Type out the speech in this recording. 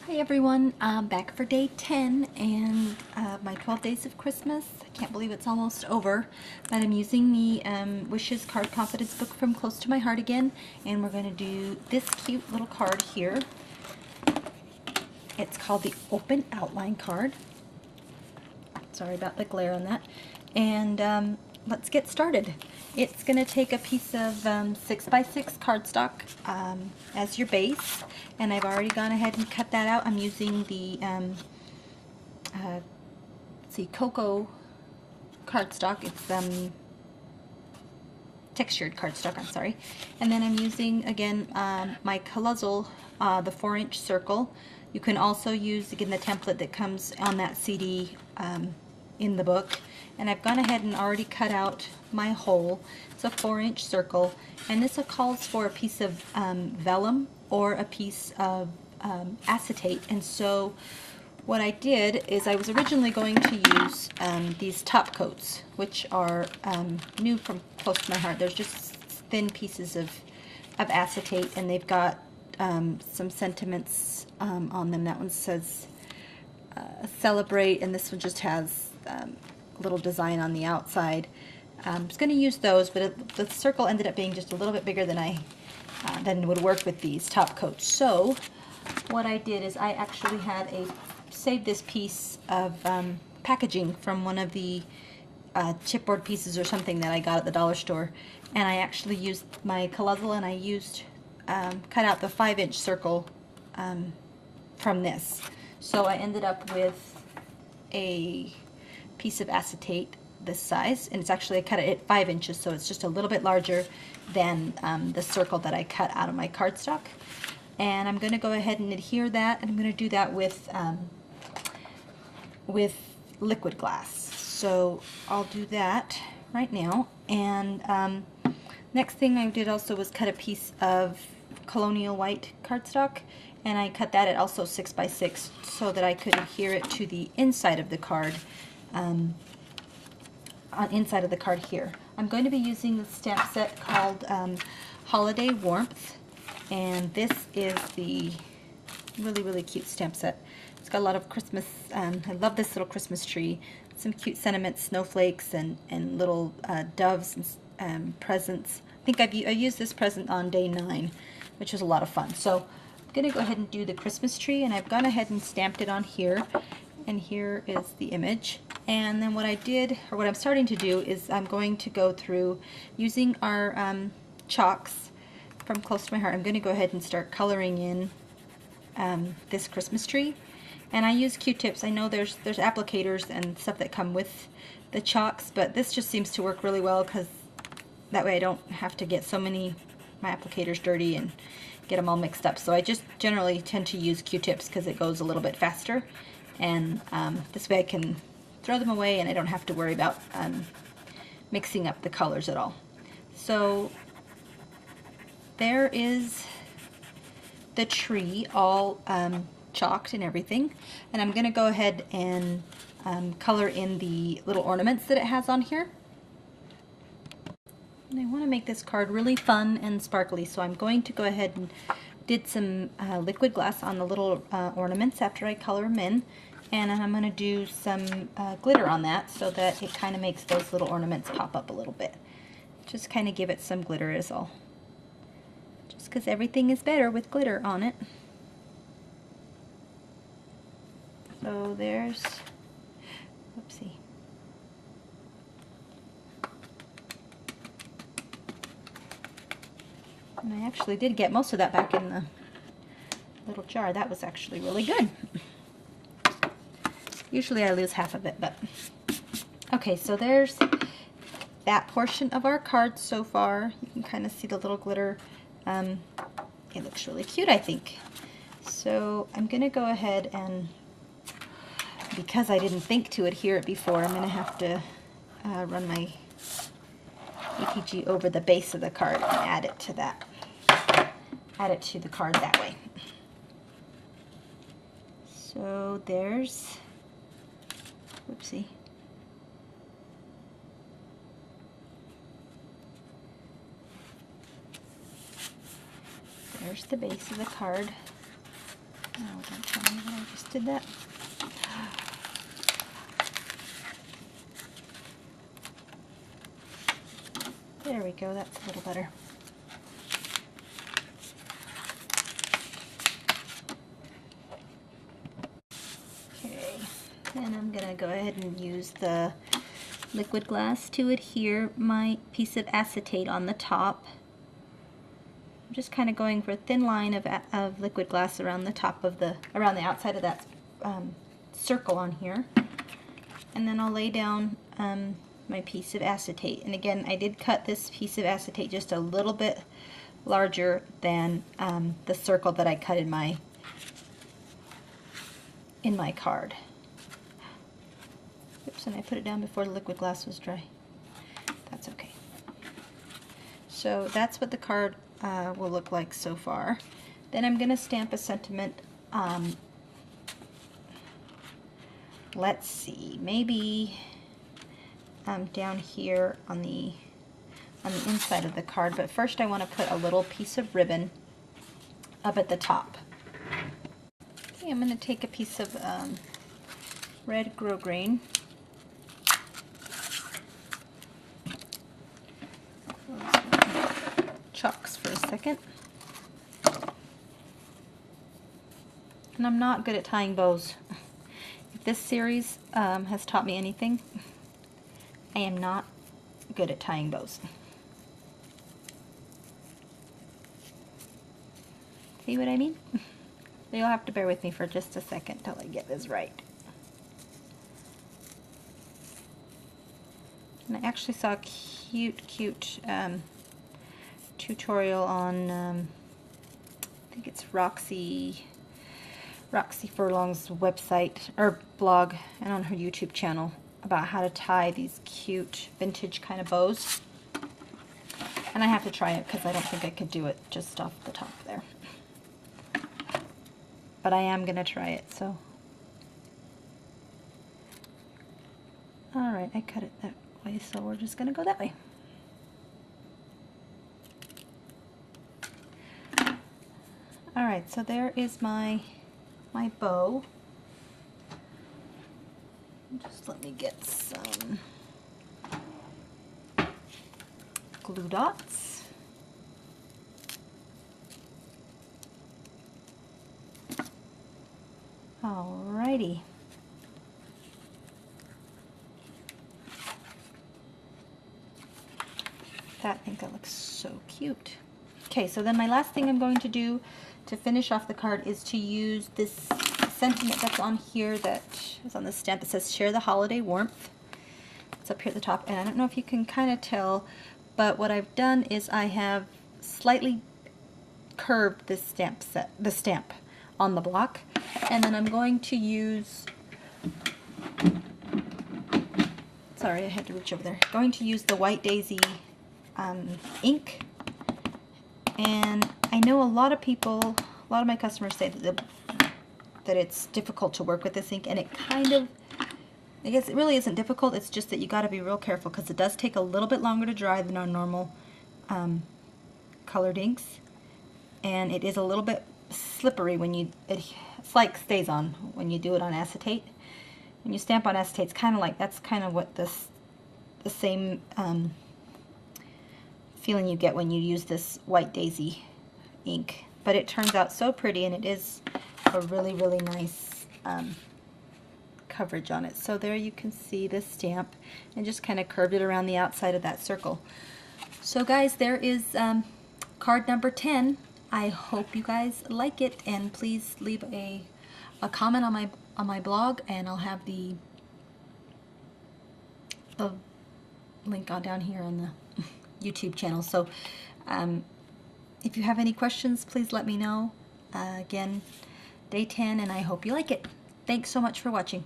Hi everyone, I'm back for day 10 and my 12 days of Christmas. I can't believe it's almost over, but I'm using the Wishes Card Confidence book from Close to My Heart again, and we're going to do this cute little card here. It's called the Open Outline card. Sorry about the glare on that. And let's get started. It's going to take a piece of 6x6 cardstock as your base, and I've already gone ahead and cut that out. I'm using the let's see, cocoa cardstock. It's textured cardstock, I'm sorry. And then I'm using again my Colozzle, the 4-inch circle. You can also use again the template that comes on that CD in the book, and I've gone ahead and already cut out my hole. It's a 4-inch circle, and this calls for a piece of vellum or a piece of acetate. And so what I did is I was originally going to use these top coats, which are new from Close to My Heart. There's just thin pieces of acetate, and they've got some sentiments on them. That one says celebrate, and this one just has a little design on the outside. I was going to use those, but the circle ended up being just a little bit bigger than would work with these top coats. So what I did is I actually had saved this piece of packaging from one of the chipboard pieces or something that I got at the dollar store, and I actually used my Colozzle, and I used cut out the 5-inch circle from this. So I ended up with a piece of acetate this size, and it's actually, I cut it at 5 inches, so it's just a little bit larger than the circle that I cut out of my cardstock. And I'm going to go ahead and adhere that, and I'm going to do that with liquid glass. So I'll do that right now. And next thing I did also was cut a piece of colonial white cardstock, and I cut that at also 6x6 so that I could adhere it to the inside of the card, inside of the card here. I'm going to be using the stamp set called Holiday Warmth, and this is the really cute stamp set. It's got a lot of Christmas, I love this little Christmas tree, some cute sentiments, snowflakes, and little doves and presents. I think I used this present on day 9, which was a lot of fun. So I'm going to go ahead and do the Christmas tree, and I've gone ahead and stamped it on here, and here is the image. And then what I did, or what I'm starting to do, is I'm going to go through using our chalks from Close to My Heart. I'm going to go ahead and start coloring in this Christmas tree. And I use Q-tips. I know there's applicators and stuff that come with the chalks, but this just seems to work really well because that way I don't have to get my applicators dirty and get them all mixed up. So I just generally tend to use Q-tips because it goes a little bit faster, and this way I can throw them away and I don't have to worry about mixing up the colors at all. So there is the tree all chalked and everything, and I'm going to go ahead and color in the little ornaments that it has on here. And I want to make this card really fun and sparkly, so I'm going to go ahead and did some liquid glass on the little ornaments after I color them in, and I'm going to do some glitter on that so that it kind of makes those little ornaments pop up a little bit. Just kind of give it some glitter is all. Just because everything is better with glitter on it. So there's, whoopsie. And I actually did get most of that back in the little jar. That was actually really good. Usually I lose half of it, but okay, so there's that portion of our card so far. You can kind of see the little glitter. It looks really cute, I think. So I'm going to go ahead and, because I didn't think to adhere it before, I'm going to have to run my APG over the base of the card and add it to that. Add it to the card that way. So there's, whoopsie. There's the base of the card. Oh, don't tell me that I just did that. There we go, that's a little better. Okay, and I'm gonna go ahead and use the liquid glass to adhere my piece of acetate on the top. I'm just kind of going for a thin line of liquid glass around the top of around the outside of that circle on here. And then I'll lay down my piece of acetate. And again, I did cut this piece of acetate just a little bit larger than the circle that I cut in my card. Oops, and I put it down before the liquid glass was dry. That's okay. So that's what the card will look like so far. Then I'm going to stamp a sentiment. Let's see, maybe down here on the inside of the card, but first I want to put a little piece of ribbon up at the top. Okay, I'm going to take a piece of red grosgrain. Chalks for a second. And I'm not good at tying bows. If this series has taught me anything, I am not good at tying bows. See what I mean? You'll have to bear with me for just a second till I get this right. And I actually saw a cute tutorial on, I think it's Roxy Furlong's website or blog, and on her YouTube channel, about how to tie these cute vintage kind of bows. And I have to try it because I don't think I could do it just off the top there. But I am going to try it, so. Alright, I cut it that way, so we're just going to go that way. Alright, so there is my bow. Just let me get some glue dots. Alrighty. I think that looks so cute. Okay, so then my last thing I'm going to do to finish off the card is to use this sentiment that's on here, that is on the stamp. It says "Share the Holiday Warmth." It's up here at the top, and I don't know if you can kind of tell, but what I've done is I have slightly curved this the stamp on the block, and then I'm going to use, sorry, I had to reach over there, going to use the White Daisy ink. And I know a lot of my customers say that it's difficult to work with this ink, and it kind of, I guess it really isn't difficult, it's just that you got to be real careful because it does take a little bit longer to dry than our normal colored inks, and it is a little bit slippery when it's like stays on when you do it on acetate. When you stamp on acetate, it's kind of like, that's kind of what the same feeling you get when you use this White Daisy ink. But it turns out so pretty, and it is a really, really nice coverage on it. So there you can see the stamp, and just kind of curved it around the outside of that circle. So guys, there is card number 10. I hope you guys like it, and please leave a comment on my blog, and I'll have the link on down here on the YouTube channel. So if you have any questions, please let me know. Again, day 10, and I hope you like it. Thanks so much for watching.